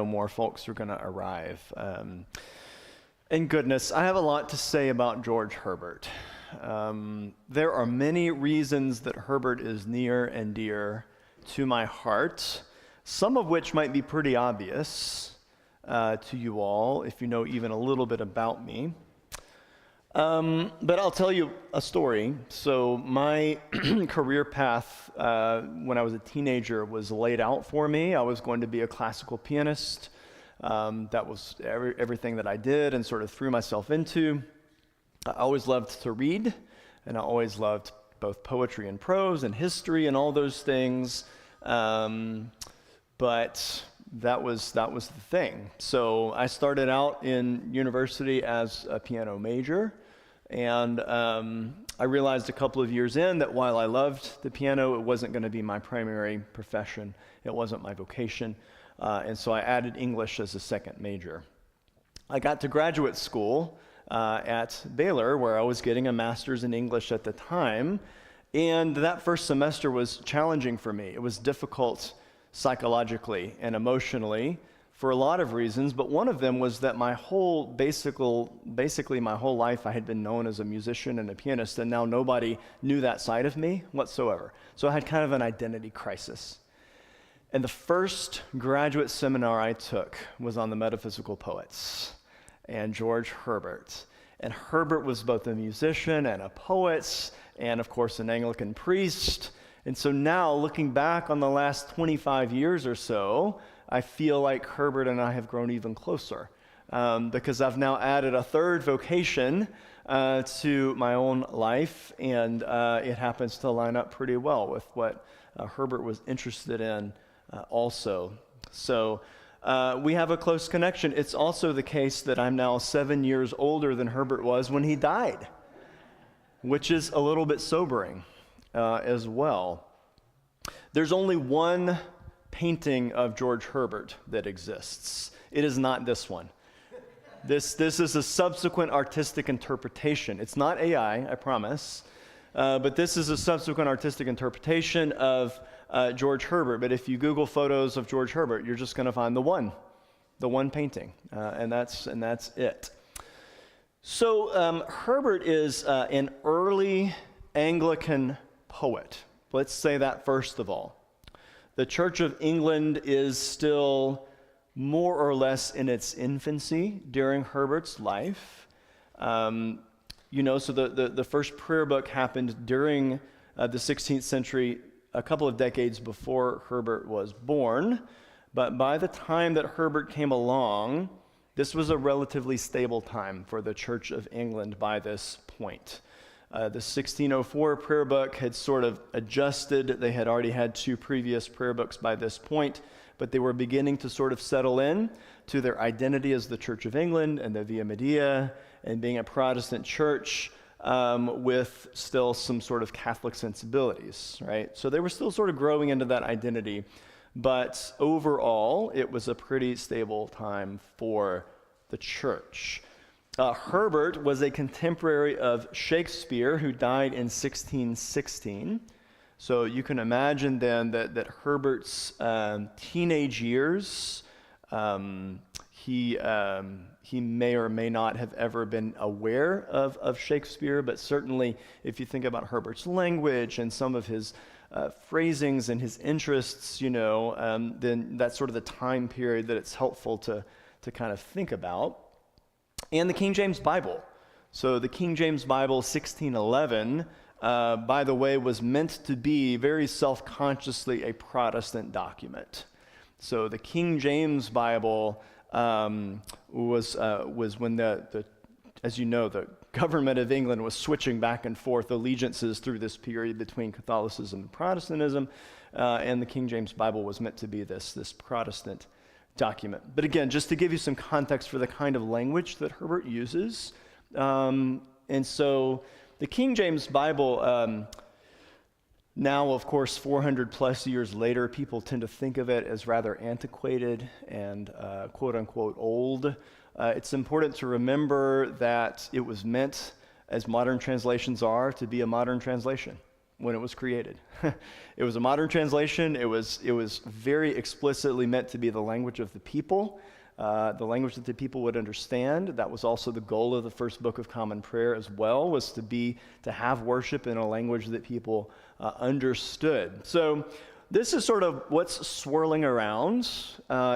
more folks are going to arrive. And goodness, I have a lot to say about George Herbert. There are many reasons that Herbert is near and dear to my heart, some of which might be pretty obvious to you all if you know even a little bit about me. But I'll tell you a story. So my career path when I was a teenager was laid out for me. I was going to be a classical pianist. That was everything that I did and sort of threw myself into. I always loved to read, and I always loved both poetry and prose and history and all those things. But that was the thing. So I started out in university as a piano major. And I realized a couple of years in that while I loved the piano, it wasn't going to be my primary profession. It wasn't my vocation. And so I added English as a second major. I got to graduate school at Baylor, where I was getting a master's in English at the time. And that first semester was challenging for me. It was difficult psychologically and emotionally, for a lot of reasons, but one of them was that basically my whole life I had been known as a musician and a pianist, and now nobody knew that side of me whatsoever. So I had kind of an identity crisis. And the first graduate seminar I took was on the metaphysical poets and George Herbert. And Herbert was both a musician and a poet, and of course an Anglican priest. And so now, looking back on the last 25 years or so, I feel like Herbert and I have grown even closer because I've now added a third vocation to my own life, and it happens to line up pretty well with what Herbert was interested in also. So we have a close connection. It's also the case that I'm now 7 years older than Herbert was when he died, which is a little bit sobering as well. There's only one painting of George Herbert that exists. It is not this one. This is a subsequent artistic interpretation. It's not AI, I promise, but this is a subsequent artistic interpretation of George Herbert. But if you Google photos of George Herbert, you're just going to find the one painting, and that's it. So Herbert is an early Anglican poet. Let's say that first of all. The Church of England is still more or less in its infancy during Herbert's life. So the first prayer book happened during the 16th century, a couple of decades before Herbert was born. But by the time that Herbert came along, this was a relatively stable time for the Church of England by this point. The 1604 prayer book had sort of adjusted. They had already had two previous prayer books by this point, but they were beginning to sort of settle in to their identity as the Church of England and the Via Media and being a Protestant church with still some sort of Catholic sensibilities, right? So they were still sort of growing into that identity, but overall, it was a pretty stable time for the church. Herbert was a contemporary of Shakespeare, who died in 1616. So you can imagine then that Herbert's teenage years, he may or may not have ever been aware of Shakespeare, but certainly if you think about Herbert's language and some of his phrasings and his interests, then that's sort of the time period that it's helpful to kind of think about. And the King James Bible. So the King James Bible, 1611, by the way, was meant to be very self-consciously a Protestant document. So the King James Bible was when as you know, the government of England was switching back and forth allegiances through this period between Catholicism and Protestantism, and the King James Bible was meant to be this Protestant document. But again, just to give you some context for the kind of language that Herbert uses, and so the King James Bible, now of course 400 plus years later, people tend to think of it as rather antiquated and quote unquote old. It's important to remember that it was meant, as modern translations are, to be a modern translation. when it was created. It was a modern translation. It was very explicitly meant to be the language of the people, the language that the people would understand. That was also the goal of the first book of Common Prayer as well, was to have worship in a language that people understood. So this is sort of what's swirling around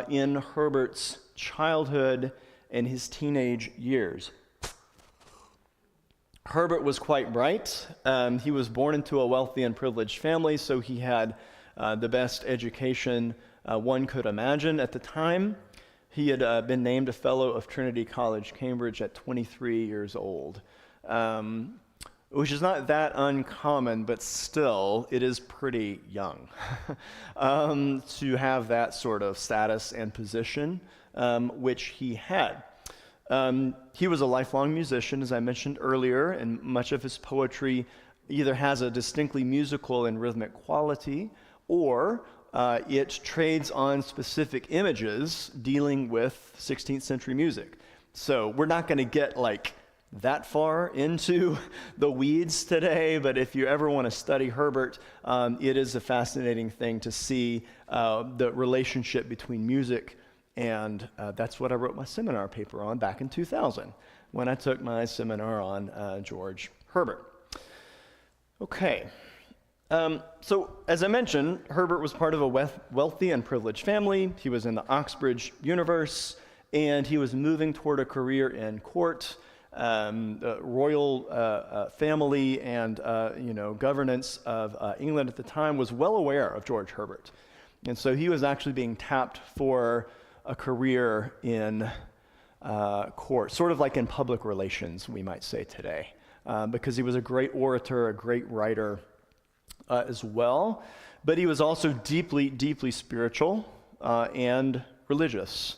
in Herbert's childhood and his teenage years. Herbert was quite bright. He was born into a wealthy and privileged family, so he had the best education one could imagine at the time. He had been named a Fellow of Trinity College, Cambridge at 23 years old, which is not that uncommon, but still, it is pretty young to have that sort of status and position, which he had. He was a lifelong musician, as I mentioned earlier, and much of his poetry either has a distinctly musical and rhythmic quality, or it trades on specific images dealing with 16th century music. So we're not going to get like that far into the weeds today, but if you ever want to study Herbert, it is a fascinating thing to see the relationship between music. And that's what I wrote my seminar paper on back in 2000, when I took my seminar on George Herbert. Okay, so as I mentioned, Herbert was part of a wealthy and privileged family. He was in the Oxbridge universe, and he was moving toward a career in court, royal family, and governance of England at the time was well aware of George Herbert. And so he was actually being tapped for a career in court, sort of like in public relations, we might say today, because he was a great orator, a great writer as well, but he was also deeply, deeply spiritual and religious.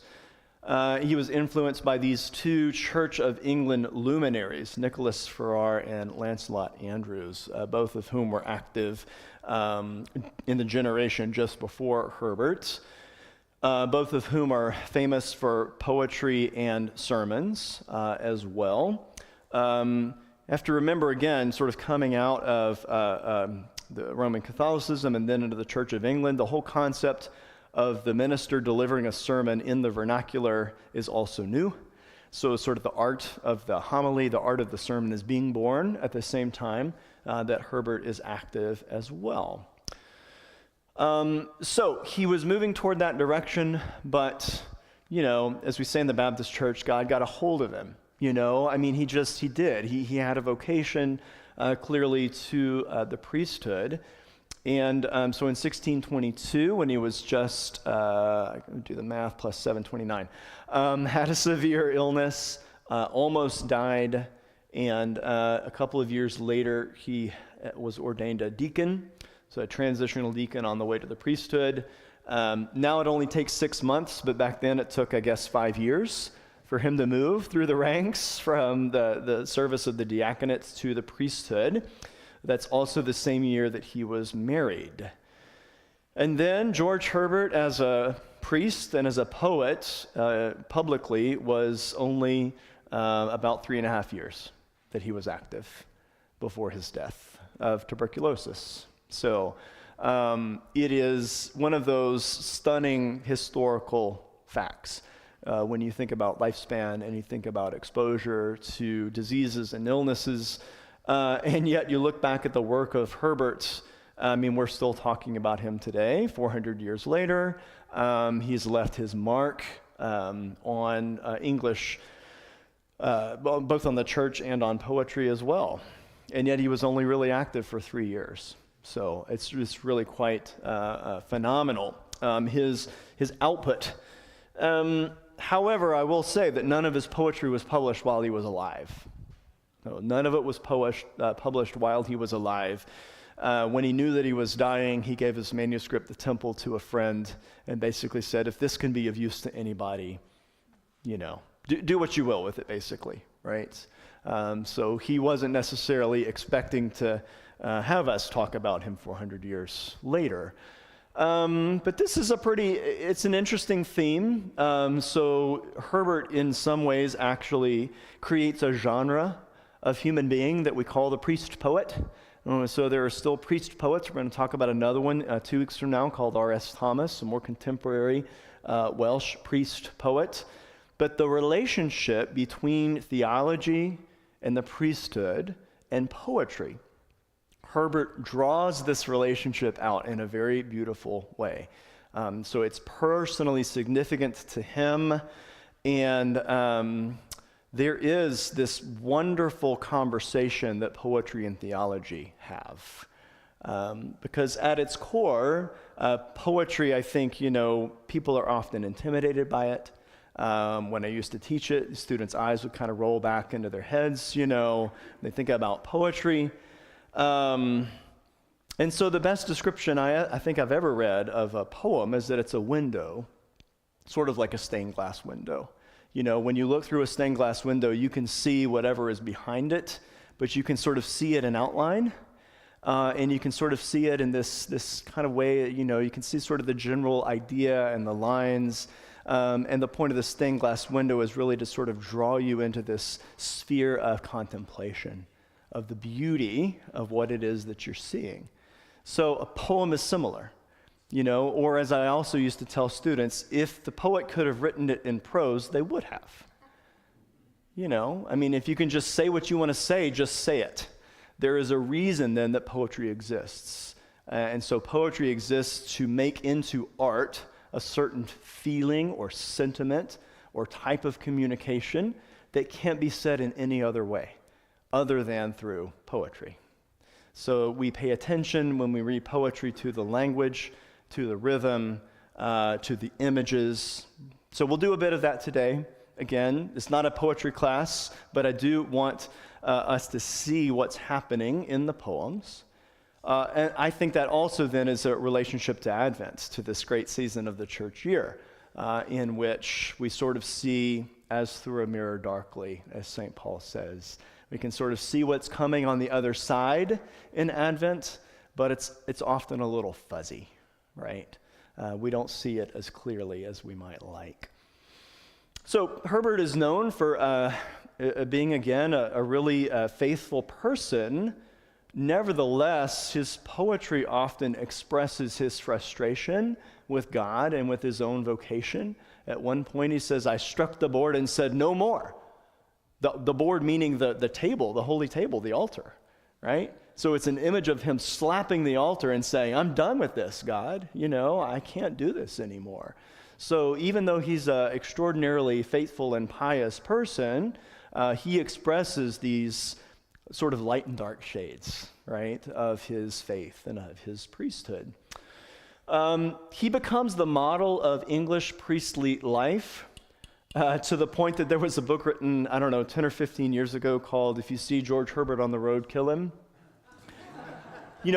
He was influenced by these two Church of England luminaries, Nicholas Ferrar and Lancelot Andrewes, both of whom were active in the generation just before Herbert. Both of whom are famous for poetry and sermons as well. You have to remember, again, sort of coming out of the Roman Catholicism and then into the Church of England, the whole concept of the minister delivering a sermon in the vernacular is also new. So sort of the art of the homily, the art of the sermon is being born at the same time that Herbert is active as well. So he was moving toward that direction, but, as we say in the Baptist church, God got a hold of him, he did. He had a vocation, clearly to the priesthood. And so in 1622, when he was just, I can do the math, plus 729, had a severe illness, almost died, and a couple of years later, he was ordained a deacon. So a transitional deacon on the way to the priesthood. Now it only takes 6 months, but back then it took, 5 years for him to move through the ranks from the service of the diaconate to the priesthood. That's also the same year that he was married. And then George Herbert, as a priest and as a poet, publicly, was only about 3.5 years that he was active before his death of tuberculosis. So it is one of those stunning historical facts when you think about lifespan and you think about exposure to diseases and illnesses, and yet you look back at the work of Herbert. We're still talking about him today, 400 years later. He's left his mark on English, both on the church and on poetry as well. And yet he was only really active for 3 years. So it's just really quite phenomenal, his output. However, I will say that none of his poetry was published while he was alive. No, none of it was published while he was alive. When he knew that he was dying, he gave his manuscript, The Temple, to a friend and basically said, if this can be of use to anybody, do what you will with it, basically, right? So he wasn't necessarily expecting to have us talk about him 400 years later. But this is it's an interesting theme. So Herbert, in some ways, actually creates a genre of human being that we call the priest poet. So there are still priest poets. We're going to talk about another one 2 weeks from now called R.S. Thomas, a more contemporary Welsh priest poet. But the relationship between theology and the priesthood and poetry, Herbert draws this relationship out in a very beautiful way. So it's personally significant to him, and there is this wonderful conversation that poetry and theology have. Because at its core, poetry, I think, people are often intimidated by it. When I used to teach it, students' eyes would kind of roll back into their heads, they think about poetry. And so the best description I think I've ever read of a poem is that it's a window, sort of like a stained glass window. When you look through a stained glass window, you can see whatever is behind it, but you can sort of see it in outline, and you can sort of see it in this kind of way, you can see sort of the general idea and the lines, and the point of the stained glass window is really to sort of draw you into this sphere of contemplation, of the beauty of what it is that you're seeing. So a poem is similar. Or as I also used to tell students, if the poet could have written it in prose, they would have. If you can just say what you want to say, just say it. There is a reason then that poetry exists. And so poetry exists to make into art a certain feeling or sentiment or type of communication that can't be said in any other way other than through poetry. So we pay attention when we read poetry to the language, to the rhythm, to the images. So we'll do a bit of that today. Again, it's not a poetry class, but I do want us to see what's happening in the poems. And I think that also then is a relationship to Advent, to this great season of the church year, in which we sort of see as through a mirror darkly, as St. Paul says. We can sort of see what's coming on the other side in Advent, but it's often a little fuzzy. Right? We don't see it as clearly as we might like. So Herbert is known for being, again, a really faithful person. Nevertheless, his poetry often expresses his frustration with God and with his own vocation. At one point he says, I struck the board and said, no more. The board meaning the table, the holy table, the altar, right? So it's an image of him slapping the altar and saying, I'm done with this, God. I can't do this anymore. So even though he's an extraordinarily faithful and pious person, he expresses these sort of light and dark shades, right, of his faith and of his priesthood. He becomes the model of English priestly life to the point that there was a book written, 10 or 15 years ago called If You See George Herbert on the Road, Kill Him.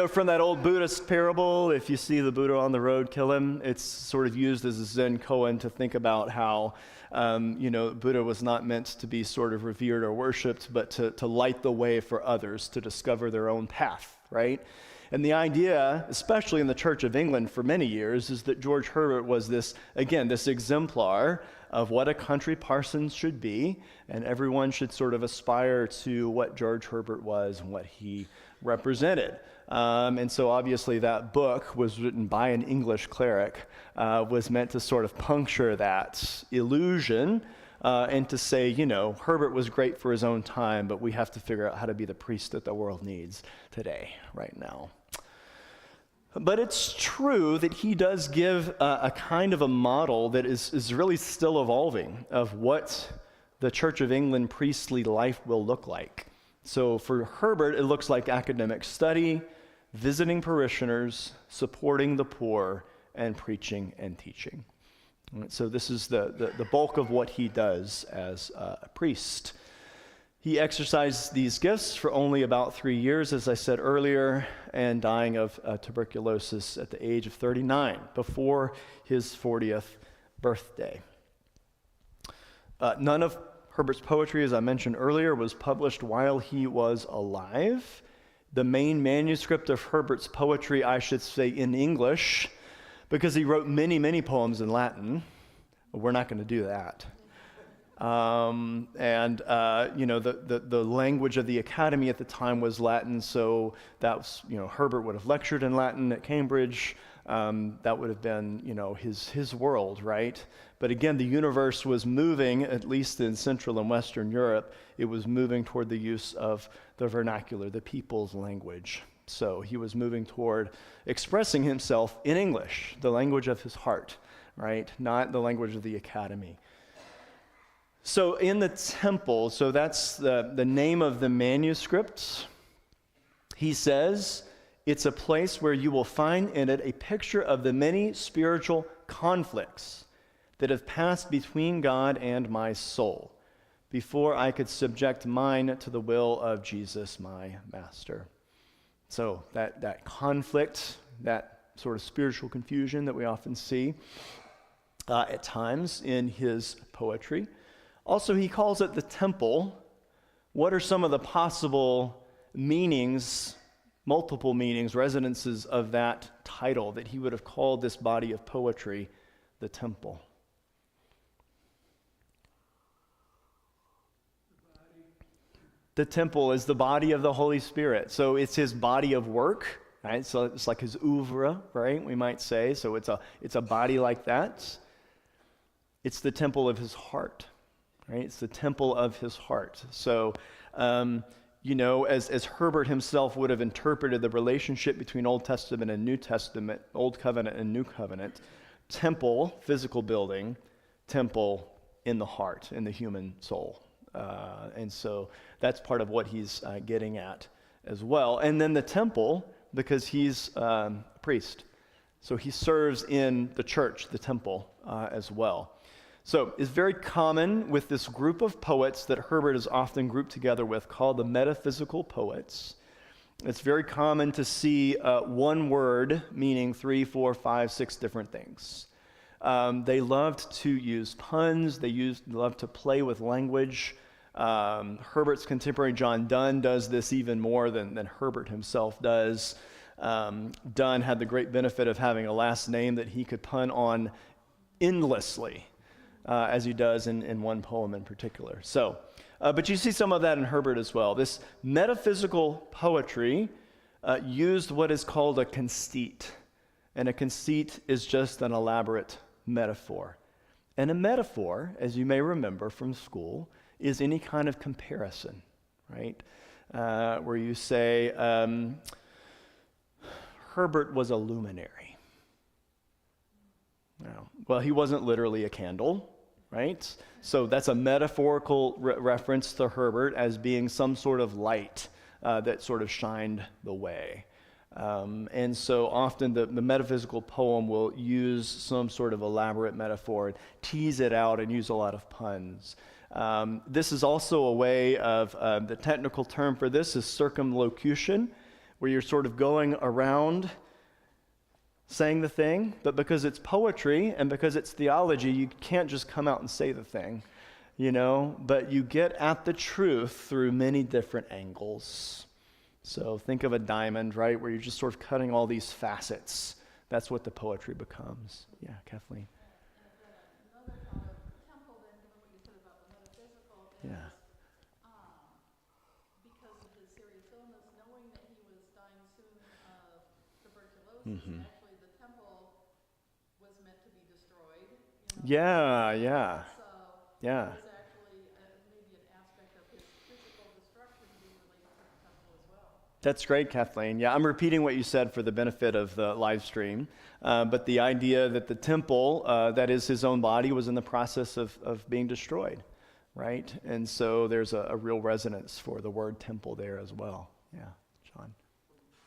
From that old Buddhist parable, if you see the Buddha on the road, kill him. It's sort of used as a Zen koan to think about how, Buddha was not meant to be sort of revered or worshipped, but to light the way for others to discover their own path, right? And the idea, especially in the Church of England for many years, is that George Herbert was this exemplar of what a country parson should be, and everyone should sort of aspire to what George Herbert was and what he represented. And so obviously that book was written by an English cleric, was meant to sort of puncture that illusion and to say, Herbert was great for his own time, but we have to figure out how to be the priest that the world needs today, right now. But it's true that he does give a kind of a model that is really still evolving of what the Church of England priestly life will look like. So for Herbert, it looks like academic study, visiting parishioners, supporting the poor, and preaching and teaching. So this is the bulk of what he does as a priest. He exercised these gifts for only about 3 years, as I said earlier, and dying of tuberculosis at the age of 39, before his 40th birthday. None of Herbert's poetry, as I mentioned earlier, was published while he was alive. The main manuscript of Herbert's poetry, I should say in English, because he wrote many, many poems in Latin. We're not going to do that. The language of the academy at the time was Latin, so that was, Herbert would have lectured in Latin at Cambridge. That would have been, his world, right? But again, the universe was moving, at least in Central and Western Europe, it was moving toward the use of the vernacular, the people's language. So he was moving toward expressing himself in English, the language of his heart, right? Not the language of the academy. So in the temple, so that's the name of the manuscript. He says, it's a place where you will find in it a picture of the many spiritual conflicts that have passed between God and my soul before I could subject mine to the will of Jesus, my master. So that conflict, that sort of spiritual confusion that we often see at times in his poetry. Also, he calls it the temple. What are some of the possible meanings, multiple meanings, resonances of that title that he would have called this body of poetry the temple? The temple is the body of the Holy Spirit. So it's his body of work, right? So it's like his oeuvre, right? We might say. So it's a body like that. It's the temple of his heart, right? It's the temple of his heart. So, as Herbert himself would have interpreted the relationship between Old Testament and New Testament, Old Covenant and New Covenant, temple, physical building, temple in the heart, in the human soul. And so that's part of what he's getting at as well. And then the temple, because he's a priest. So he serves in the church, the temple, as well. So it's very common with this group of poets that Herbert is often grouped together with, called the metaphysical poets. It's very common to see one word meaning 3, 4, 5, 6 different things. They loved to use puns. They loved to play with language. Herbert's contemporary John Donne does this even more than Herbert himself does. Donne had the great benefit of having a last name that he could pun on endlessly, as he does in one poem in particular. So, but you see some of that in Herbert as well. This metaphysical poetry used what is called a conceit. And a conceit is just an elaborate metaphor. And a metaphor, as you may remember from school, is any kind of comparison, right? Where you say, Herbert was a luminary. Well, he wasn't literally a candle, right? So that's a metaphorical reference to Herbert as being some sort of light that sort of shined the way. And so often the metaphysical poem will use some sort of elaborate metaphor, tease it out, and use a lot of puns. This is also a way of, the technical term for this is circumlocution, where you're sort of going around saying the thing, but because it's poetry and because it's theology, you can't just come out and say the thing, but you get at the truth through many different angles. So think of a diamond, right, where you're just sort of cutting all these facets. That's what the poetry becomes. Yeah, Kathleen. Another kind of temple, then, given what you said about the metaphysical, is because of his serious illness, knowing that he was dying soon of tuberculosis, actually the temple was meant to be destroyed. Yeah. So there's actually maybe an aspect of his physical destruction being related to the temple as well. That's great, Kathleen. Yeah, I'm repeating what you said for the benefit of the live stream. But the idea that the temple, that is his own body, was in the process of being destroyed, right? And so there's a real resonance for the word temple there as well. Yeah, John.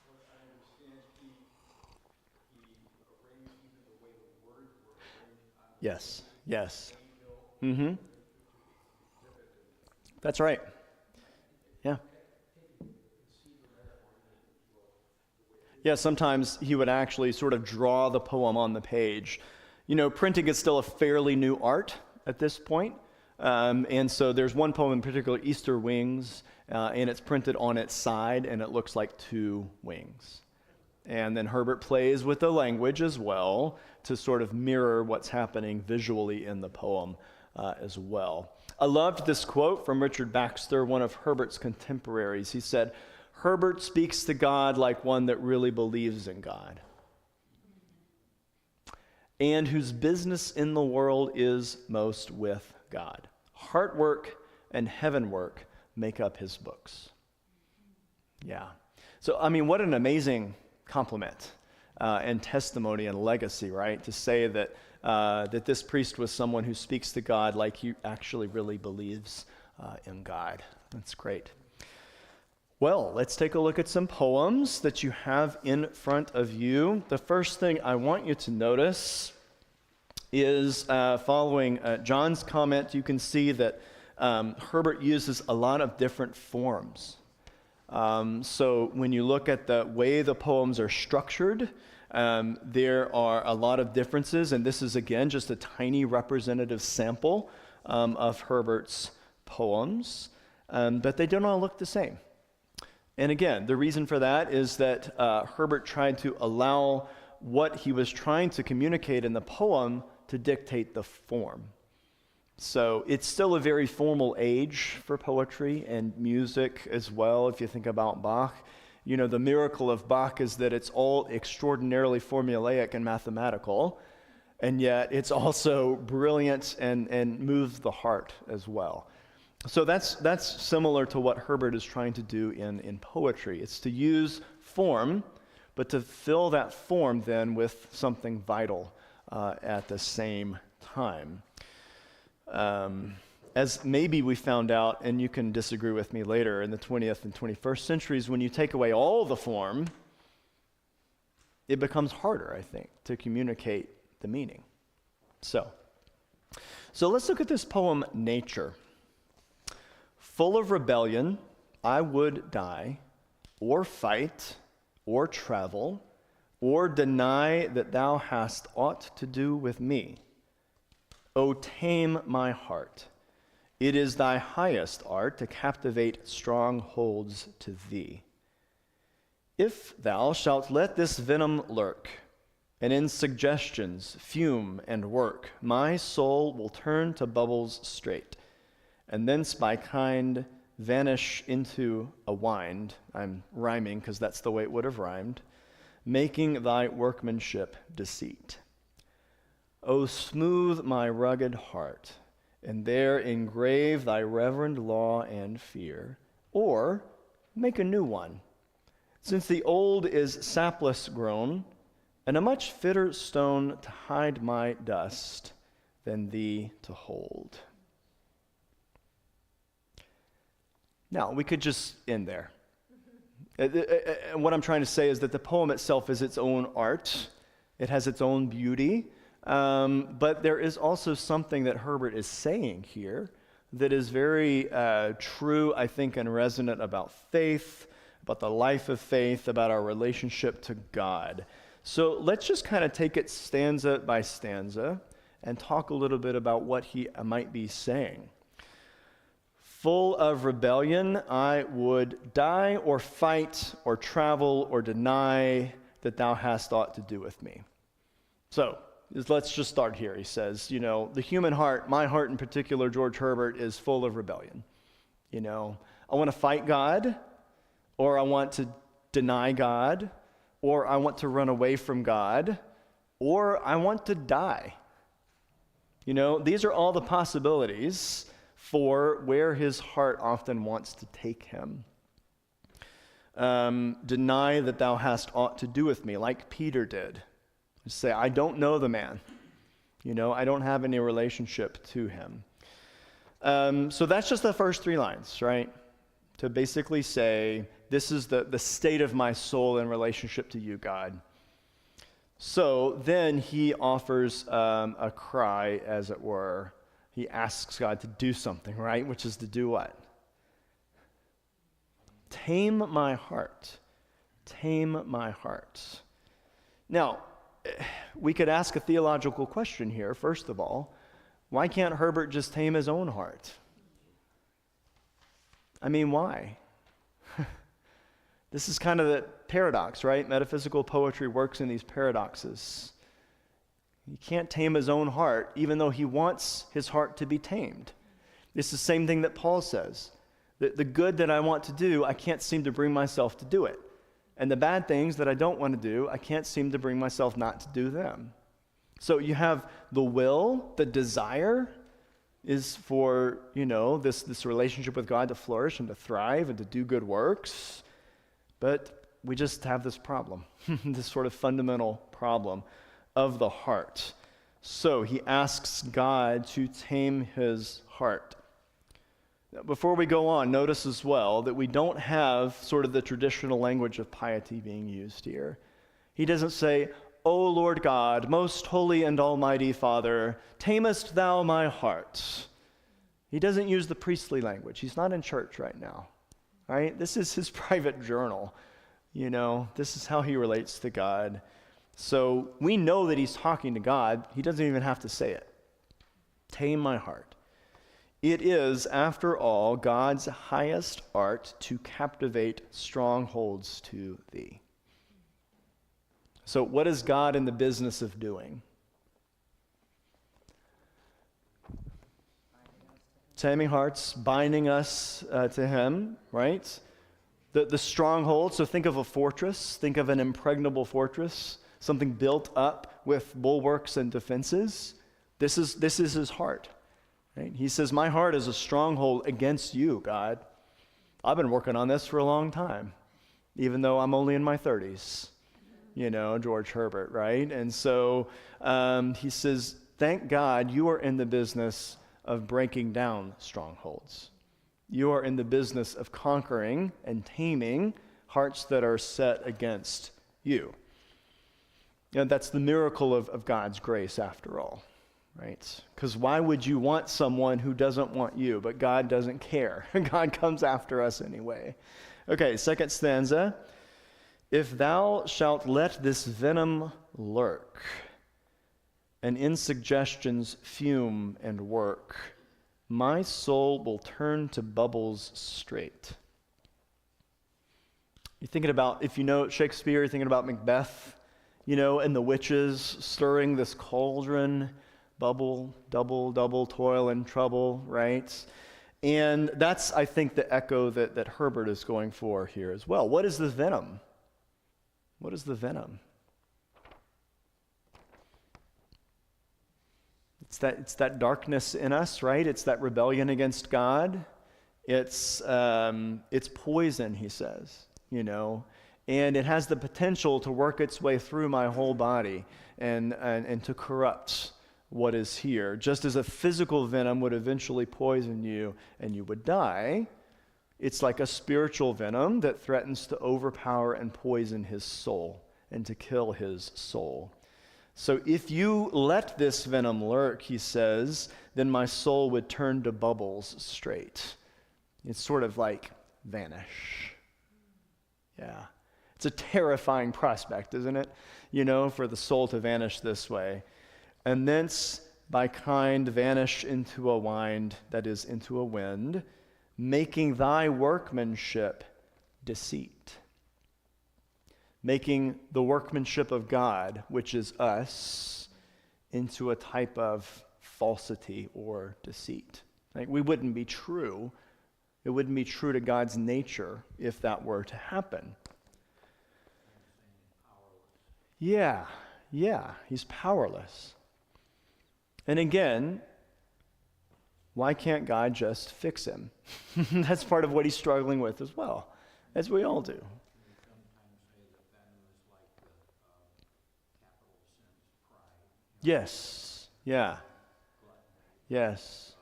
What I understand, he arranged even the way the words were arranged. Yes. Mm-hmm. That's right. Yeah. Yeah, sometimes he would actually sort of draw the poem on the page. Printing is still a fairly new art at this point. And so there's one poem in particular, Easter Wings, and it's printed on its side, and it looks like 2 wings. And then Herbert plays with the language as well to sort of mirror what's happening visually in the poem. as well. I loved this quote from Richard Baxter, one of Herbert's contemporaries. He said, "Herbert speaks to God like one that really believes in God, and whose business in the world is most with God. Heart work and heaven work make up his books." Yeah. So, I mean, what an amazing compliment and testimony and legacy, right? To say that that this priest was someone who speaks to God like he actually really believes in God. That's great. Well, let's take a look at some poems that you have in front of you. The first thing I want you to notice is following John's comment. You can see that Herbert uses a lot of different forms. So when you look at the way the poems are structured, there are a lot of differences, and this is, again, just a tiny representative sample of Herbert's poems, but they don't all look the same. And again, the reason for that is that Herbert tried to allow what he was trying to communicate in the poem to dictate the form. So it's still a very formal age for poetry and music as well. If you think about Bach, you know, the miracle of Bach is that it's all extraordinarily formulaic and mathematical, and yet it's also brilliant and moves the heart as well. So that's similar to what Herbert is trying to do in poetry. It's to use form, but to fill that form then with something vital at the same time. As maybe we found out, and you can disagree with me later, in the 20th and 21st centuries, when you take away all the form, it becomes harder, I think, to communicate the meaning. So let's look at this poem, Nature. "Full of rebellion, I would die, or fight, or travel, or deny that thou hast aught to do with me. O tame my heart. It is thy highest art to captivate strongholds to thee. If thou shalt let this venom lurk, and in suggestions fume and work, my soul will turn to bubbles straight, and thence by kind vanish into a wind." I'm rhyming because that's the way it would have rhymed. "Making thy workmanship deceit. O smooth my rugged heart, and there engrave thy reverend law and fear, or make a new one, since the old is sapless grown, and a much fitter stone to hide my dust than thee to hold." Now, we could just end there. What I'm trying to say is that the poem itself is its own art. It has its own beauty. But there is also something that Herbert is saying here that is very true, I think, and resonant about faith, about the life of faith, about our relationship to God. So let's just kind of take it stanza by stanza and talk a little bit about what he might be saying. "Full of rebellion, I would die or fight or travel or deny that thou hast aught to do with me." So let's just start here. He says, you know, the human heart, my heart in particular, George Herbert, is full of rebellion. You know, I want to fight God, or I want to deny God, or I want to run away from God, or I want to die. You know, these are all the possibilities for where his heart often wants to take him. Deny that thou hast aught to do with me, like Peter did. Say, I don't know the man. You know, I don't have any relationship to him. So that's just the first three lines, right? To basically say, this is the state of my soul in relationship to you, God. So then he offers a cry, as it were. He asks God to do something, right? Which is to do what? Tame my heart. Tame my heart. Now, we could ask a theological question here, first of all. Why can't Herbert just tame his own heart? I mean, why? This is kind of the paradox, right? Metaphysical poetry works in these paradoxes. He can't tame his own heart, even though he wants his heart to be tamed. It's the same thing that Paul says. The good that I want to do, I can't seem to bring myself to do it. And the bad things that I don't want to do, I can't seem to bring myself not to do them. So you have the will, the desire is for, this relationship with God to flourish and to thrive and to do good works. But we just have this problem, this sort of fundamental problem of the heart. So he asks God to tame his heart. Now, before we go on, notice as well that we don't have sort of the traditional language of piety being used here. He doesn't say, O Lord God, most holy and almighty Father, tamest thou my heart. He doesn't use the priestly language. He's not in church right now, right? This is his private journal. This is how he relates to God. So we know that he's talking to God. He doesn't even have to say it. Tame my heart. It is, after all, God's highest art to captivate strongholds to thee. So what is God in the business of doing? Taming hearts, binding us to him, right? The stronghold, so think of a fortress, think of an impregnable fortress, something built up with bulwarks and defenses. This is his heart, right? He says, my heart is a stronghold against you, God. I've been working on this for a long time, even though I'm only in my 30s, George Herbert, right? And so he says, thank God you are in the business of breaking down strongholds. You are in the business of conquering and taming hearts that are set against you. That's the miracle of God's grace after all, right? Because why would you want someone who doesn't want you, but God doesn't care? God comes after us anyway. Okay, second stanza. If thou shalt let this venom lurk, and in suggestions fume and work, my soul will turn to bubbles straight. You're thinking about, if you know Shakespeare, you're thinking about Macbeth, and the witches stirring this cauldron, bubble, double, double, toil and trouble, right? And that's, I think, the echo that Herbert is going for here as well. What is the venom? What is the venom? It's that darkness in us, right? It's that rebellion against God. It's poison, he says, and it has the potential to work its way through my whole body and to corrupt what is here. Just as a physical venom would eventually poison you and you would die, it's like a spiritual venom that threatens to overpower and poison his soul and to kill his soul. So if you let this venom lurk, he says, then my soul would turn to bubbles straight. It's sort of like vanish. Yeah. It's a terrifying prospect, isn't it? For the soul to vanish this way. And thence by kind vanish into a wind, that is, into a wind, making thy workmanship deceit. Making the workmanship of God, which is us, into a type of falsity or deceit. Like, we wouldn't be true. It wouldn't be true to God's nature if that were to happen. Yeah, he's powerless. And again, why can't God just fix him? That's part of what he's struggling with as well, as we all do. Yes. Yeah. Yes.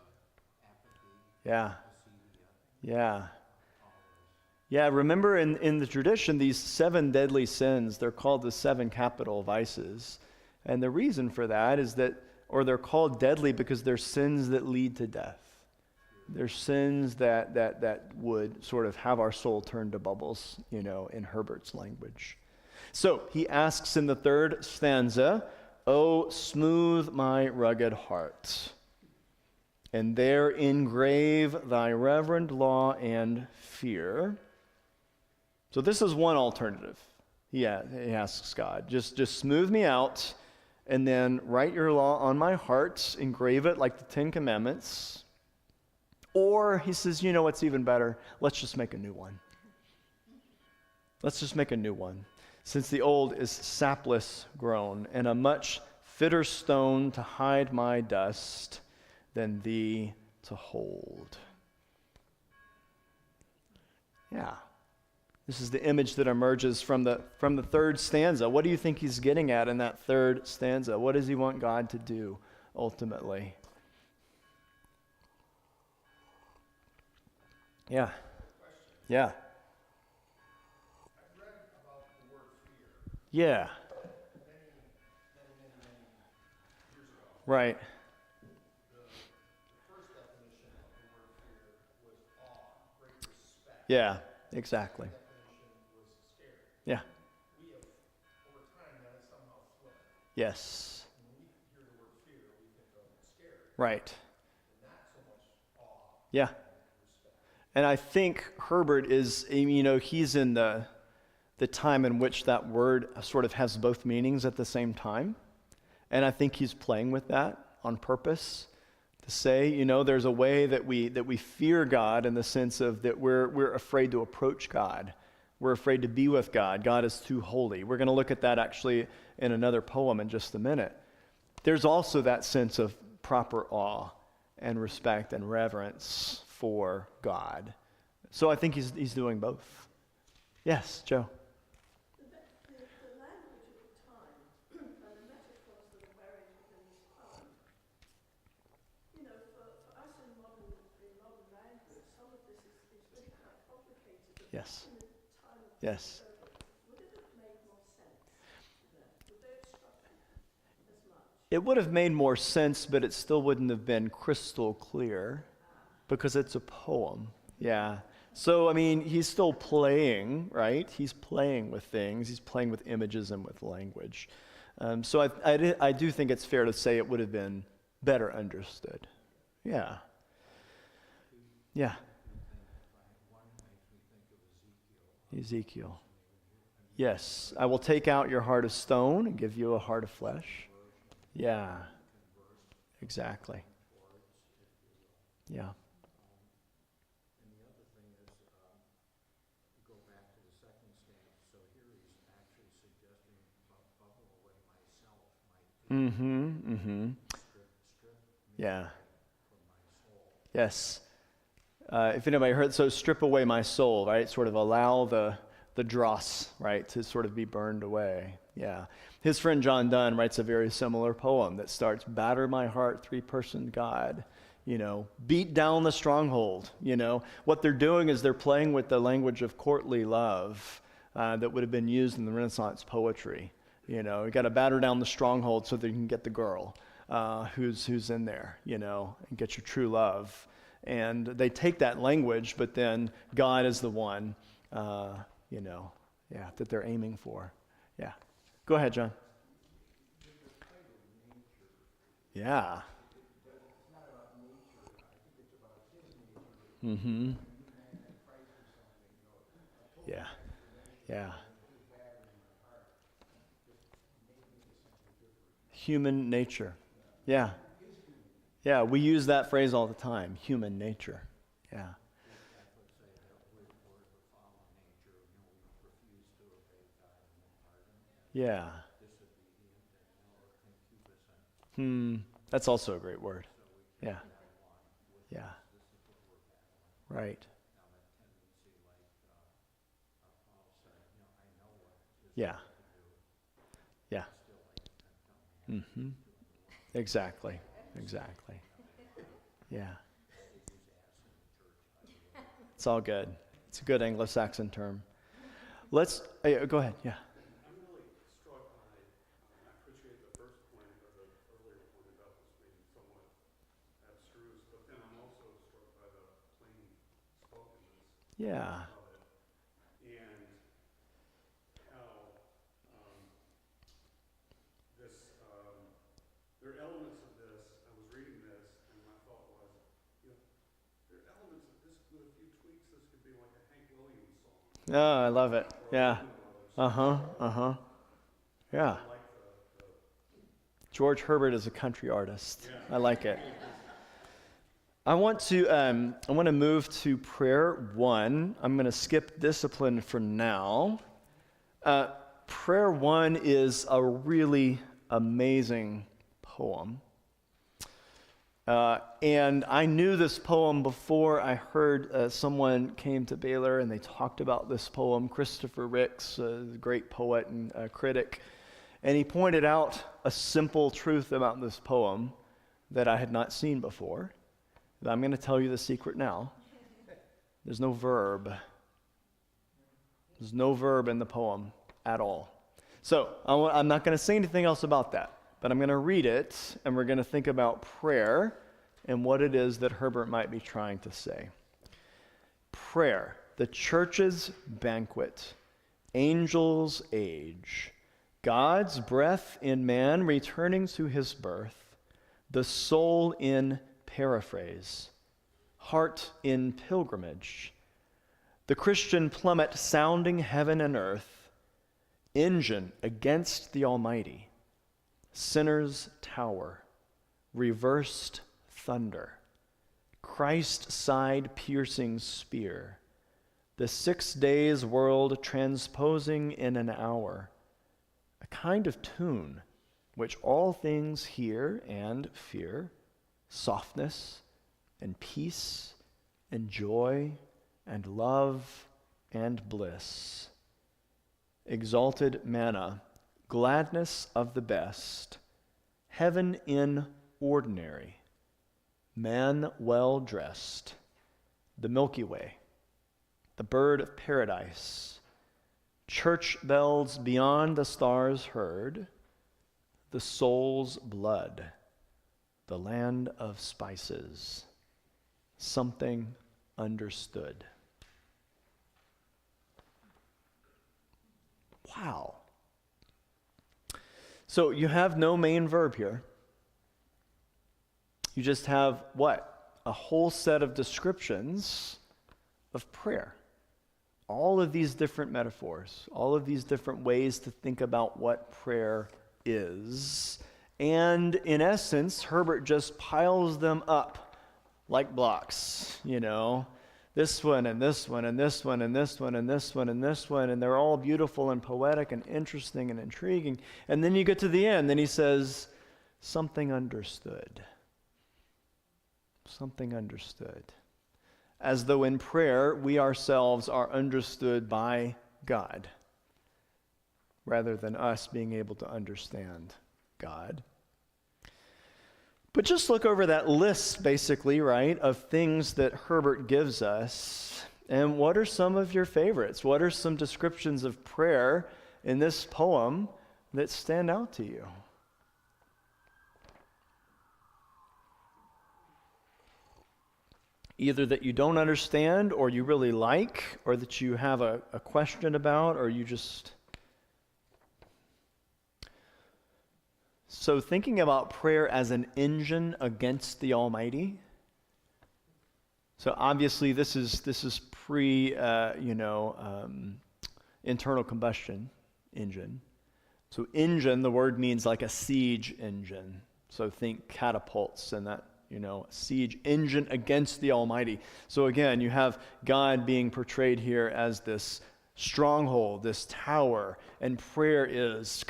Yeah. Yeah. Yeah, remember in the tradition, these 7 deadly sins, they're called the 7 capital vices. And the reason for that is that, or they're called deadly because they're sins that lead to death. They're sins that would sort of have our soul turn to bubbles, in Herbert's language. So he asks in the third stanza, O smooth my rugged heart, and there engrave thy reverend law and fear. So this is one alternative. He asks God, just smooth me out and then write your law on my heart, engrave it like the Ten Commandments. Or he says, you know what's even better? Let's just make a new one. Let's just make a new one. Since the old is sapless grown, and a much fitter stone to hide my dust than thee to hold. Yeah. This is the image that emerges from the third stanza. What do you think he's getting at in that third stanza? What does he want God to do ultimately? Yeah. Yeah. I've read about the word fear Yeah. many years ago. Right. The first definition of the word fear was awe, great respect. Yeah, exactly. The definition was scared. Yeah. We have, over time, that has somehow flipped. Yes. When we hear the word fear, we think of scared, Right. and not so much awe Yeah. and respect. And I think Herbert is, he's in the time in which that word sort of has both meanings at the same time. And I think he's playing with that on purpose to say, there's a way that we fear God in the sense of that we're afraid to approach God. We're afraid to be with God. God is too holy. We're going to look at that actually in another poem in just a minute. There's also that sense of proper awe and respect and reverence for God. So I think he's doing both. Yes, Joe. The language of the time and the metaphors that are buried within this poem, for us in modern language, some of this is really quite complicated. But Yes. in the time of Yes. would it have made more sense? Would they have struck you as much? It would have made more sense, but it still wouldn't have been crystal clear because it's a poem. Yeah. So, he's still playing, right? He's playing with things. He's playing with images and with language. So I do think it's fair to say it would have been better understood. Yeah. Yeah. Ezekiel. Yes. I will take out your heart of stone and give you a heart of flesh. Yeah. Exactly. Yeah. And the other thing is, you go back to the second stanza, so here he's actually suggesting bubble away myself, strip me Yeah. from my soul. Yes. If anybody heard, so strip away my soul, right? Sort of allow the dross, right, to sort of be burned away. Yeah. His friend John Donne writes a very similar poem that starts, batter my heart, three-person God. Beat down the stronghold. What they're doing is they're playing with the language of courtly love that would have been used in the Renaissance poetry. You got to batter down the stronghold so that you can get the girl who's in there, and get your true love. And they take that language, but then God is the one, that they're aiming for. Yeah. Go ahead, John. Yeah. Mm-hmm. Yeah. Yeah. Human nature. Yeah. Yeah, we use that phrase all the time, human nature. Yeah. Yeah. That's also a great word. Yeah. Yeah. Right. Yeah. Yeah. Mm-hmm. Exactly. Exactly. Yeah. It's all good. It's a good Anglo-Saxon term. Go ahead. Yeah. I'm really struck by, I appreciate the first point, or the earlier point about this being somewhat abstruse, but then I'm also struck by the plain spokenness Yeah. of it, and how there are elements of this. I was reading this, and my thought was, there are elements of this, with a few tweaks, this could be like a Hank Williams song. Oh, I love it. Or a Yeah. Lehman Brothers song. Uh-huh. Uh-huh. Yeah. I like George Herbert is a country artist. I like it. I want to move to prayer 1. I'm going to skip discipline for now. Prayer 1 is a really amazing poem. And I knew this poem before I heard someone came to Baylor and they talked about this poem. Christopher Ricks, the great poet and critic. And he pointed out a simple truth about this poem that I had not seen before. I'm going to tell you the secret now. There's no verb. There's no verb in the poem at all. So I'm not going to say anything else about that, but I'm going to read it, and we're going to think about prayer and what it is that Herbert might be trying to say. Prayer, the church's banquet, angels' age, God's breath in man returning to his birth, the soul in paraphrase, heart in pilgrimage, the Christian plummet sounding heaven and earth, engine against the Almighty, sinner's tower, reversed thunder, Christ side piercing spear, the 6 days world transposing in an hour, a kind of tune which all things hear and fear, softness and peace and joy and love and bliss, exalted manna, gladness of the best, heaven in ordinary, man well dressed, the Milky Way, the bird of paradise, church bells beyond the stars heard, the soul's blood, the land of spices, something understood. Wow. So you have no main verb here. You just have what? A whole set of descriptions of prayer. All of these different metaphors, all of these different ways to think about what prayer is. And in essence, Herbert just piles them up like blocks, this one and this one and this one and this one and this one and this one, and they're all beautiful and poetic and interesting and intriguing. And then you get to the end, and he says, something understood. Something understood. As though in prayer, we ourselves are understood by God, rather than us being able to understand God. But just look over that list, basically, right, of things that Herbert gives us. And what are some of your favorites? What are some descriptions of prayer in this poem that stand out to you? Either that you don't understand, or you really like, or that you have a question about, or you just... So thinking about prayer as an engine against the Almighty. So obviously this is pre internal combustion engine. So engine, the word means like a siege engine. So think catapults and that, siege engine against the Almighty. So again, you have God being portrayed here as this stronghold, this tower, and prayer is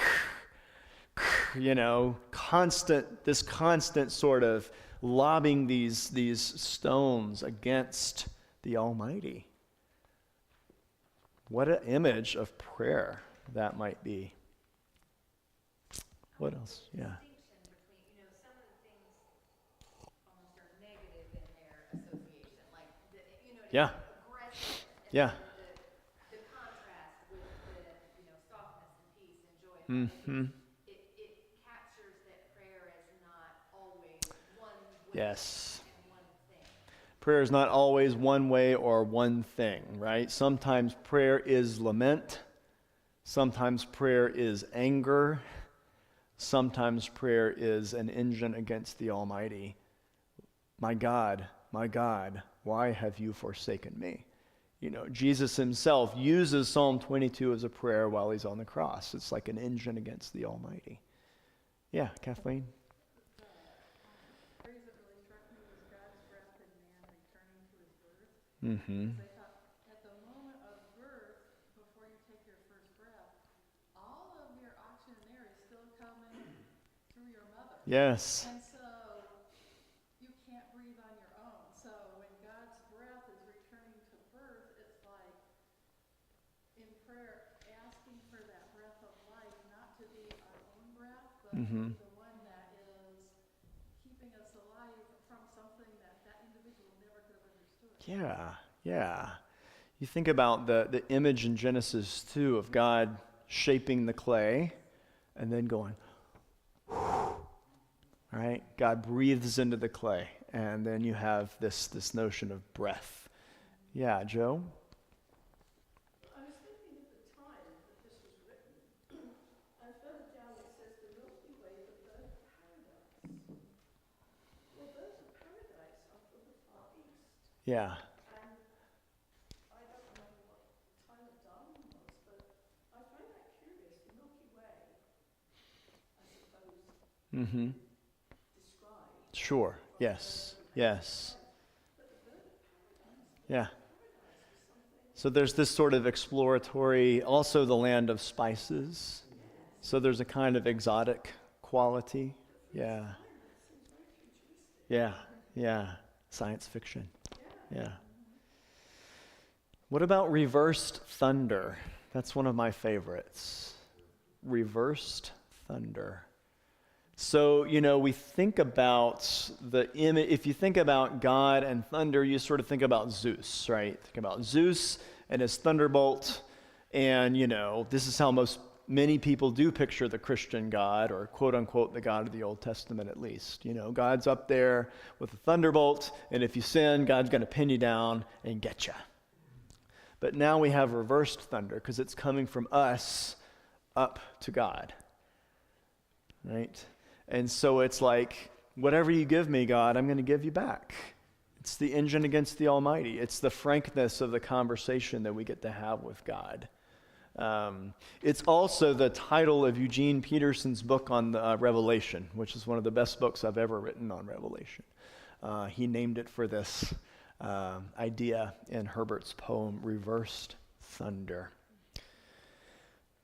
constant sort of lobbing these stones against the Almighty. What an image of prayer that might be. What else? Yeah. Between, some of the things almost are negative in their association, like Yeah. aggressive. Yeah. The contrast with the softness and peace and joy. And Mm-hmm. It captures that prayer is not always one way Yes. and one thing. Prayer is not always one way or one thing, right? Sometimes prayer is lament. Sometimes prayer is anger. Sometimes prayer is an engine against the Almighty. My God, why have you forsaken me? Jesus himself uses Psalm 22 as a prayer while he's on the cross. It's like an engine against the Almighty. Yeah, Kathleen? Phrase that really struck me was God's breath in man returning to his birth. Mm-hmm. Because I thought, at the moment of birth, before you take your first breath, all of your oxygen and air is still coming through your mother. Yes. And so you can't breathe on your own. So when God's breath is returning to birth, it's like in prayer asking for that breath of life, not to be our own breath, but Mm-hmm. the one that is keeping us alive from something that that individual never could have understood. Yeah, yeah. You think about the image in Genesis 2 of God shaping the clay and then going, right? God breathes into the clay, and then you have this notion of breath. Yeah, Joe? I was thinking at the time that this was written, and further down it says the Milky Way, the bird of paradise. Well, birds of paradise are from the Far East, Yeah. and I don't remember what the time of Darwin was, but I find that curious. The Milky Way, I suppose, Mm-hmm. described, Sure. Yes. Yes. but the bird of paradise, Yeah. paradise was something. So there's this sort of exploratory, also the land of spices. So there's a kind of exotic quality. Yeah. Yeah. Yeah. Science fiction. Yeah. What about reversed thunder? That's one of my favorites. Reversed thunder. So, we think about the image. If you think about God and thunder, you sort of think about Zeus, right? Think about Zeus and his thunderbolt. And, this is how many people do picture the Christian God, or quote unquote, the God of the Old Testament at least. God's up there with a thunderbolt, and if you sin, God's going to pin you down and get you. But now we have reversed thunder because it's coming from us up to God, right? And so it's like, whatever you give me, God, I'm going to give you back. It's the engine against the Almighty. It's the frankness of the conversation that we get to have with God. It's also the title of Eugene Peterson's book on Revelation, which is one of the best books I've ever written on Revelation. He named it for this idea in Herbert's poem, Reversed Thunder.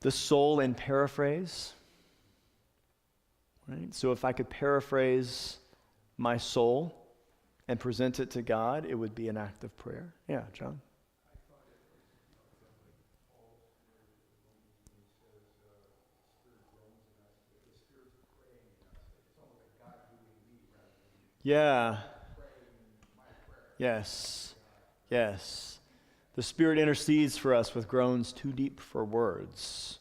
The soul in paraphrase. Right? So if I could paraphrase my soul and present it to God, it would be an act of prayer. Yeah, John? Yeah. Yes. Yes. The Spirit intercedes for us with groans too deep for words.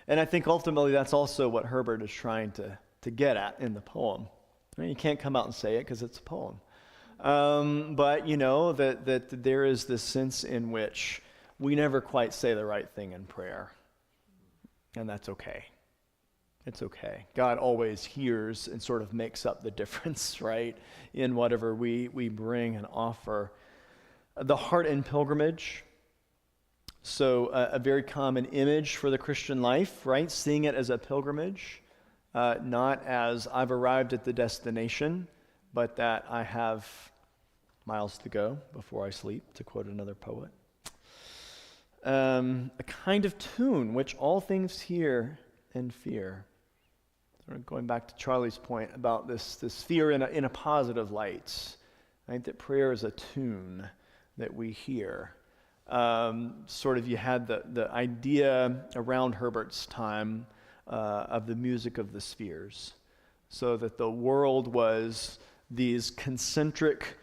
And I think ultimately that's also what Herbert is trying to get at in the poem. I mean, you can't come out and say it because it's a poem. But that there is this sense in which we never quite say the right thing in prayer. And that's okay. It's okay. God always hears and sort of makes up the difference, right, in whatever we bring and offer. The heart in pilgrimage. So a very common image for the Christian life, right? Seeing it as a pilgrimage, not as I've arrived at the destination, but that I have miles to go before I sleep, to quote another poet. A kind of tune, which all things hear and fear. Sort of going back to Charlie's point about this fear in a positive light, right? That prayer is a tune that we hear. Sort of you had the idea around Herbert's time of the music of the spheres, so that the world was these concentric,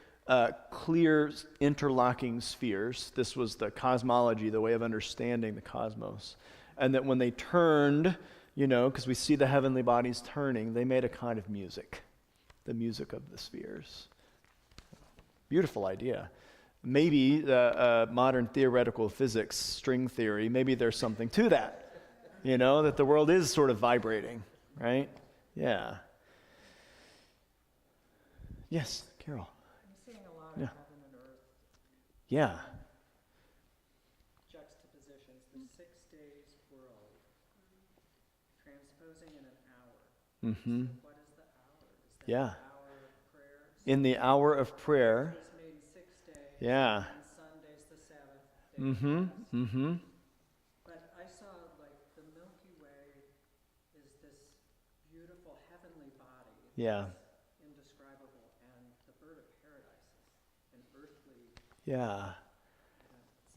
clear, interlocking spheres. This was the cosmology, the way of understanding the cosmos. And that when they turned, because we see the heavenly bodies turning, they made a kind of music, the music of the spheres. Beautiful idea. Maybe modern theoretical physics, string theory, maybe there's something to that, that the world is sort of vibrating, right? Yeah. Yes, Carol. I'm seeing a lot of Yeah. heaven and earth Yeah. juxtapositions, the 6 days world, transposing in an hour. Mm-hmm. What is the hour? Is that Yeah. the hour of prayer? In the hour of prayer. It was made 6 days. Yeah. And Sunday's the Sabbath day. Mm-hmm. of rest. Mm-hmm. But I saw like the Milky Way is this beautiful heavenly body. Yeah. That's indescribable, and the bird of paradise is an earthly. Yeah.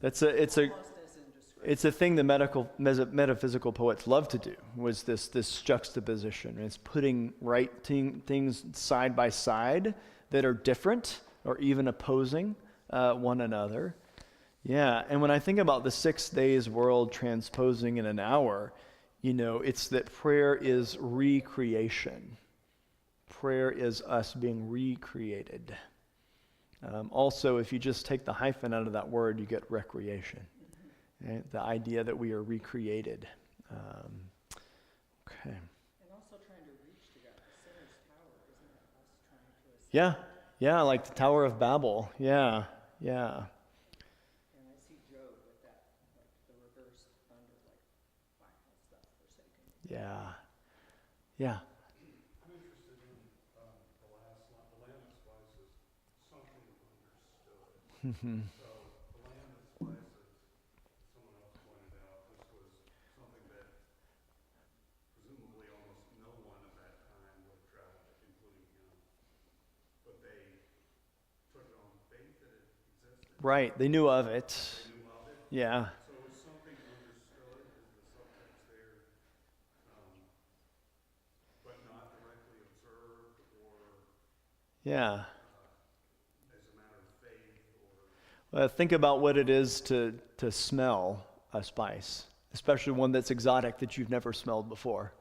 It's It's a almost as indescribable. it's a thing the metaphysical poets love to do, was this juxtaposition. It's putting things side by side that are different or even opposing one another. Yeah, and when I think about the 6 days world transposing in an hour, it's that prayer is recreation. Prayer is us being recreated. Also, if you just take the hyphen out of that word, you get recreation. Right? The idea that we are recreated. Okay. And also trying to reach to God. The sinner's tower, isn't it? Us trying to ascend. Yeah, like the Tower of Babel. Yeah. And I see Job with that, like the reversed thunder, like, why hast thou forsaken me? Yeah. I'm interested in the last line. The lamb that slices something understood. So the lamb that slices, someone else pointed out, this was something that presumably almost no one at that time would have tried, including him. But they took it on faith that it existed. Right. They knew of it. They knew of it. Yeah. So is something understood, is the subtext there, but not directly observed, or Yeah. as a matter of faith, or Well, think about what it is to smell a spice, especially one that's exotic that you've never smelled before.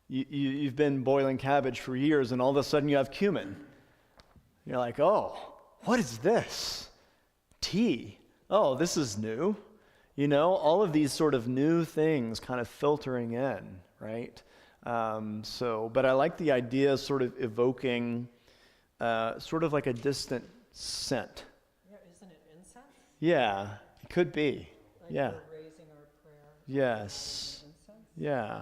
You've been boiling cabbage for years, and all of a sudden you have cumin. You're like, oh, what is this? Tea. Oh, this is new. All of these sort of new things kind of filtering in, right? But I like the idea of sort of evoking sort of like a distant scent. Yeah, isn't it incense? Yeah, it could be. Like Yeah. we're raising our prayer. Yes. Incense? Yeah.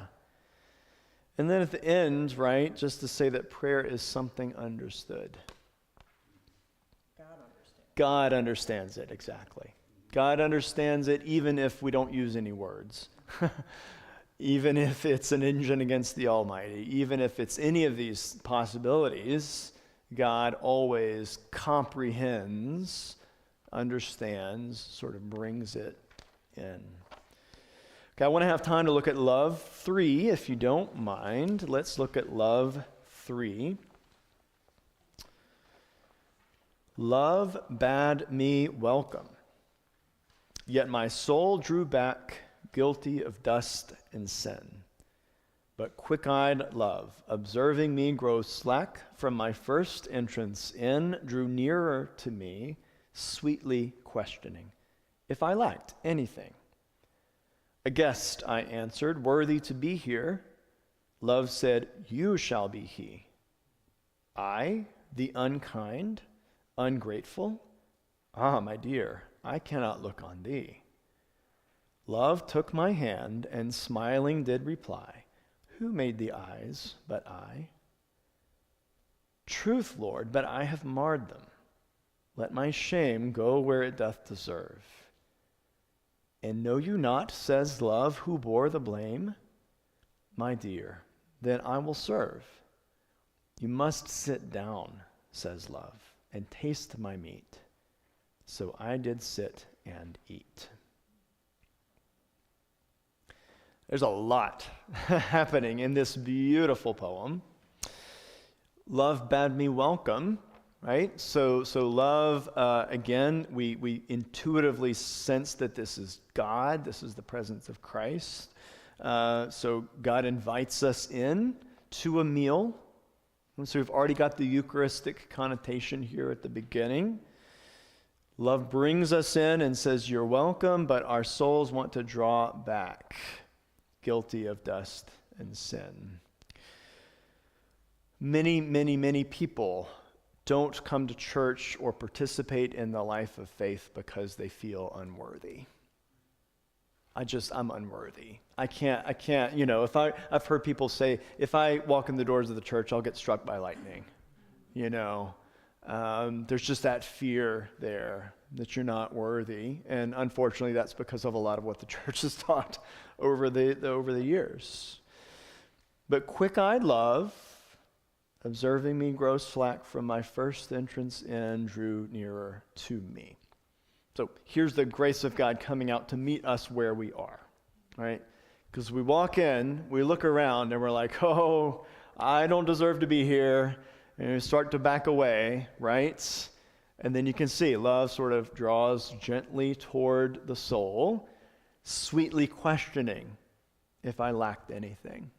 And then at the end, right, just to say that prayer is something understood. God understands. God understands it, exactly. God understands it even if we don't use any words. Even if it's an engine against the Almighty, even if it's any of these possibilities, God always comprehends, understands, sort of brings it in. Okay, I want to have time to look at love 3, if you don't mind. Let's look at love 3. Love bade me welcome, yet my soul drew back, guilty of dust and sin. But quick-eyed love, observing me grow slack from my first entrance in, drew nearer to me, sweetly questioning if I lacked anything. A guest, I answered, worthy to be here. Love said, you shall be he. I, the unkind, ungrateful? Ah, my dear, I cannot look on thee. Love took my hand and smiling did reply, who made the eyes but I? Truth, Lord, but I have marred them. Let my shame go where it doth deserve. And know you not, says love, who bore the blame? My dear, then I will serve. You must sit down, says love, and taste my meat. So I did sit and eat. There's a lot happening in this beautiful poem. Love bade me welcome, right? So love, again, we intuitively sense that this is God. This is the presence of Christ. So God invites us in to a meal. And so we've already got the Eucharistic connotation here at the beginning. Love brings us in and says, you're welcome, but our souls want to draw back, guilty of dust and sin. Many, many, many people don't come to church or participate in the life of faith because they feel unworthy. I'm unworthy. I can't, I've heard people say, if I walk in the doors of the church, I'll get struck by lightning. There's just that fear there that you're not worthy. And unfortunately, that's because of a lot of what the church has taught over the years. But quick-eyed love, observing me grow slack from my first entrance in, drew nearer to me. So here's the grace of God coming out to meet us where we are, right? Because we walk in, we look around, and we're like, oh, I don't deserve to be here. And we start to back away, right? And then you can see love sort of draws gently toward the soul, sweetly questioning if I lacked anything.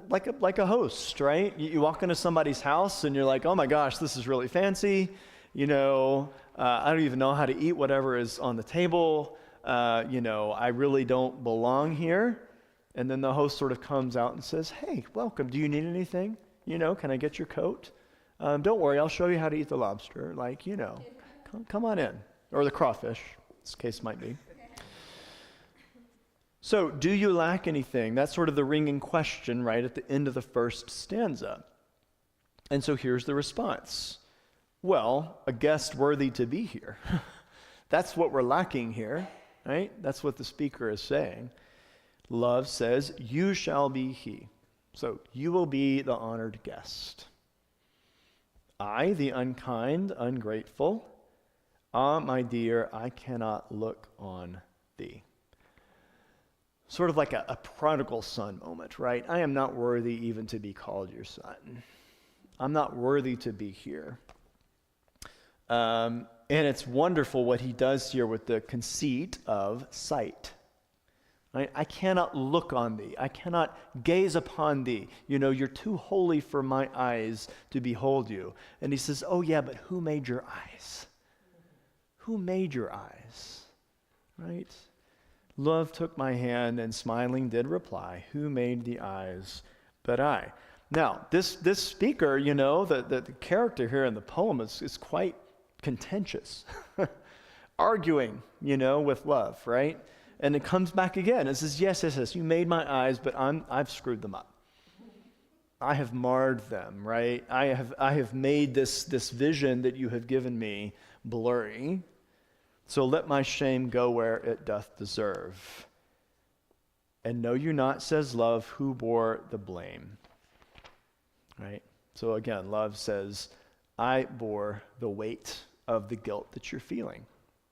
Like a host, right? You walk into somebody's house and you're like, oh my gosh, this is really fancy. I don't even know how to eat whatever is on the table. I really don't belong here. And then the host sort of comes out and says, hey, welcome. Do you need anything? Can I get your coat? Don't worry, I'll show you how to eat the lobster. Come on in. Or the crawfish, this case might be. So, do you lack anything? That's sort of the ringing question right at the end of the first stanza. And so here's the response. Well, a guest worthy to be here. That's what we're lacking here, right? That's what the speaker is saying. Love says, you shall be he. So you will be the honored guest. I, the unkind, ungrateful, my dear, I cannot look on thee. Sort of like a prodigal son moment, right? I am not worthy even to be called your son. I'm not worthy to be here. And it's wonderful what he does here with the conceit of sight. Right? I cannot look on thee. I cannot gaze upon thee. You're too holy for my eyes to behold you. And he says, oh yeah, but who made your eyes? Who made your eyes? Right? Love took my hand and smiling did reply, who made the eyes but I? Now, this speaker, the character here in the poem is quite contentious. Arguing, with love, right? And it comes back again. It says, yes, you made my eyes, but I've screwed them up. I have marred them, right? I have made this vision that you have given me blurry. So let my shame go where it doth deserve. And know you not, says love, who bore the blame. Right? So again, love says, I bore the weight of the guilt that you're feeling.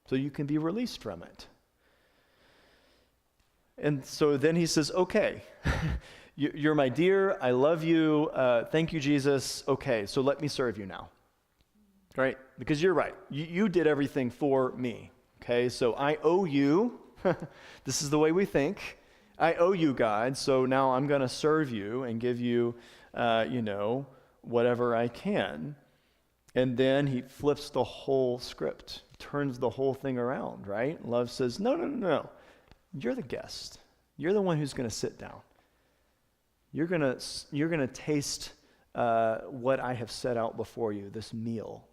So you can be released from it. And so then he says, okay, you're my dear, I love you, thank you, Jesus. Okay, so let me serve you now. Right? Because you're right. You did everything for me. Okay, so I owe you. This is the way we think. I owe you, God, so now I'm going to serve you and give you, whatever I can. And then he flips the whole script, turns the whole thing around, right? Love says, no. You're the guest. You're the one who's going to sit down. You're going to taste what I have set out before you, this meal.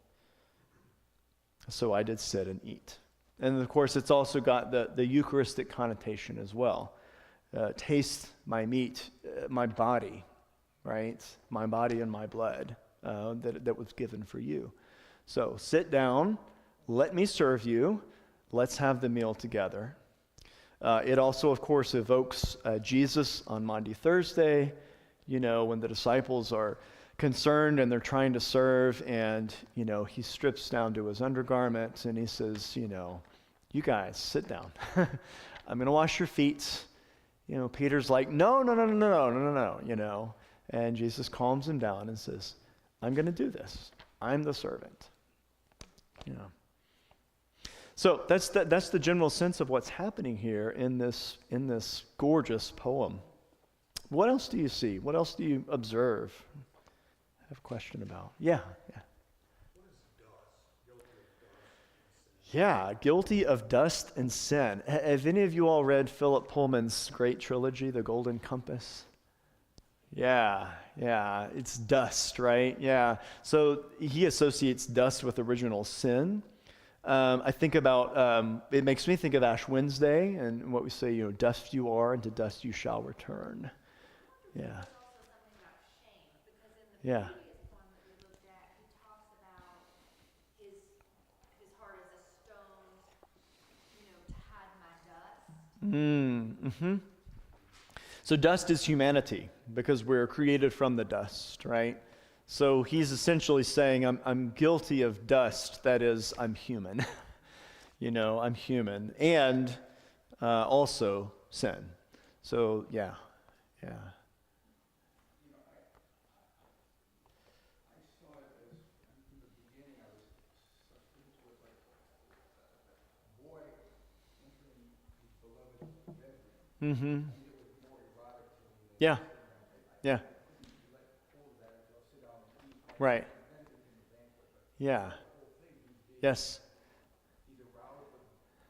So I did sit and eat. And of course, it's also got the Eucharistic connotation as well. Taste my meat, my body, right? My body and my blood that was given for you. So sit down, let me serve you, let's have the meal together. It also, of course, evokes Jesus on Maundy Thursday, when the disciples are concerned and they're trying to serve, and, he strips down to his undergarment and he says, you guys, sit down. I'm going to wash your feet. Peter's like, no, and Jesus calms him down and says, I'm going to do this. I'm the servant. So that's the general sense of what's happening here in this gorgeous poem. What else do you see? What else do you observe? I have a question about. Yeah. Yeah, guilty of dust and sin. Have any of you all read Philip Pullman's great trilogy, The Golden Compass? Yeah, it's dust, right? Yeah. So he associates dust with original sin. I think about, it makes me think of Ash Wednesday and what we say, dust you are and to dust you shall return. Yeah. There's also something about shame, because in the Yeah. previous poem that we looked at, he talks about his heart as a stone, to hide my dust. Mm-hmm. So dust is humanity because we're created from the dust, right? So he's essentially saying, I'm guilty of dust. That is, I'm human. I'm human. And also sin. So, yeah. I saw it as, in the beginning, I was into it like a boy entering his beloved's bedroom. Mm-hmm. I mean, it was more erotic to me than Yeah. Yeah. let hold of that until I sit down and eat. Right. Then it became a banquet. But Yeah. the whole thing, Yes. he's aroused and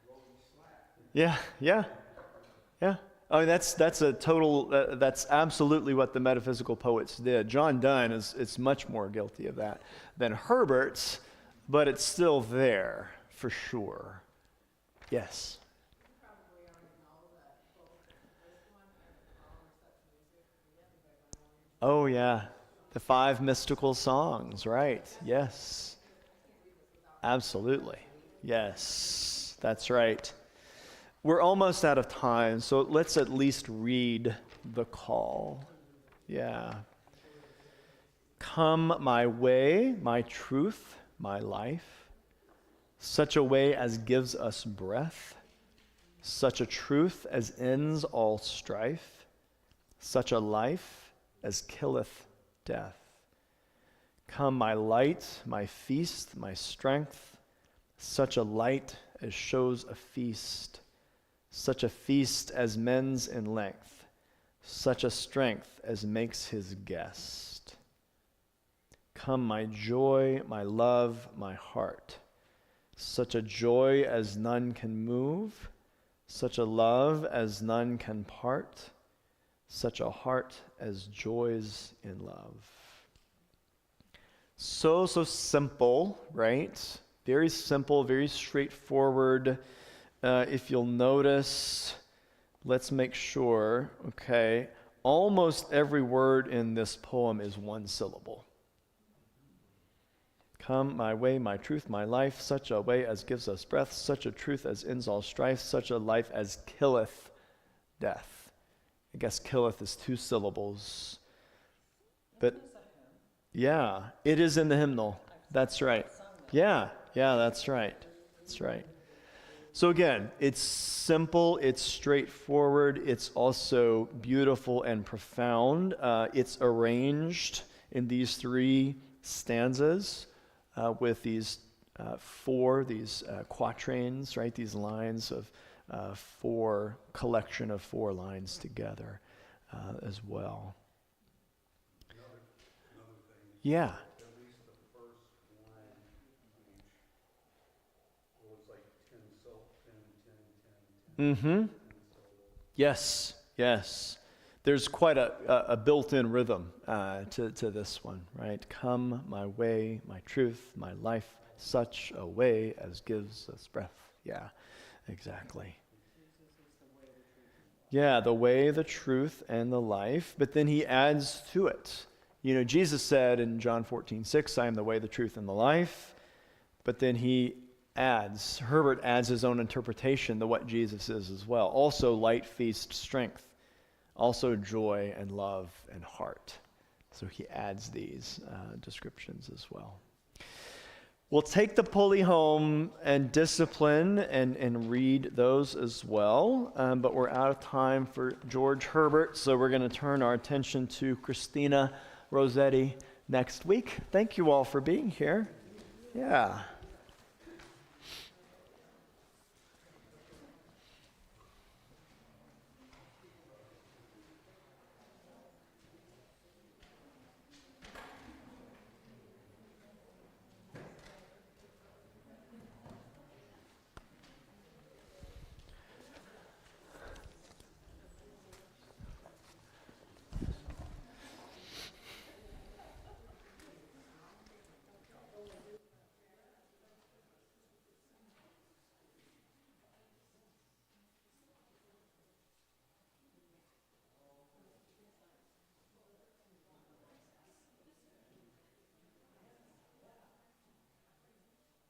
rolling slack. Yeah. Yeah. Yeah. I mean, that's a total, that's absolutely what the metaphysical poets did. John Donne is much more guilty of that than Herbert's, but it's still there for sure. Yes. You probably already know that both this one and the power of such music, we have to go on. Oh, yeah. The 5 mystical songs, right. Yes. Absolutely. Yes. That's right. We're almost out of time, so let's at least read the call. Yeah. Come my way, my truth, my life, such a way as gives us breath, such a truth as ends all strife, such a life as killeth death. Come my light, my feast, my strength, such a light as shows a feast, such a feast as mends in length, such a strength as makes his guest. Come my joy, my love, my heart, such a joy as none can move, such a love as none can part, such a heart as joys in love. So simple, right? Very simple, very straightforward. If you'll notice, let's make sure, okay, almost every word in this poem is one syllable. Come my way, my truth, my life, such a way as gives us breath, such a truth as ends all strife, such a life as killeth death. I guess killeth is 2 syllables. But yeah, it is in the hymnal. That's right. Yeah, that's right. That's right. So again, it's simple, it's straightforward, it's also beautiful and profound. It's arranged in these 3 stanzas with these 4 quatrains, right? These lines of 4, collection of 4 lines together as well. Another thing, Yeah. at least the first line each was like 10 Mm-hmm. Yes. There's quite a built-in rhythm to this one, right? Come my way, my truth, my life, such a way as gives us breath. Yeah, exactly. Yeah, the way, the truth, and the life. But then he adds to it. Jesus said in John 14:6, I am the way, the truth, and the life. But then Herbert adds his own interpretation to what Jesus is as well. Also light, feast, strength. Also joy and love and heart. So he adds these descriptions as well. We'll take the pulley home and discipline and read those as well. But we're out of time for George Herbert, so we're going to turn our attention to Christina Rossetti next week. Thank you all for being here. Yeah.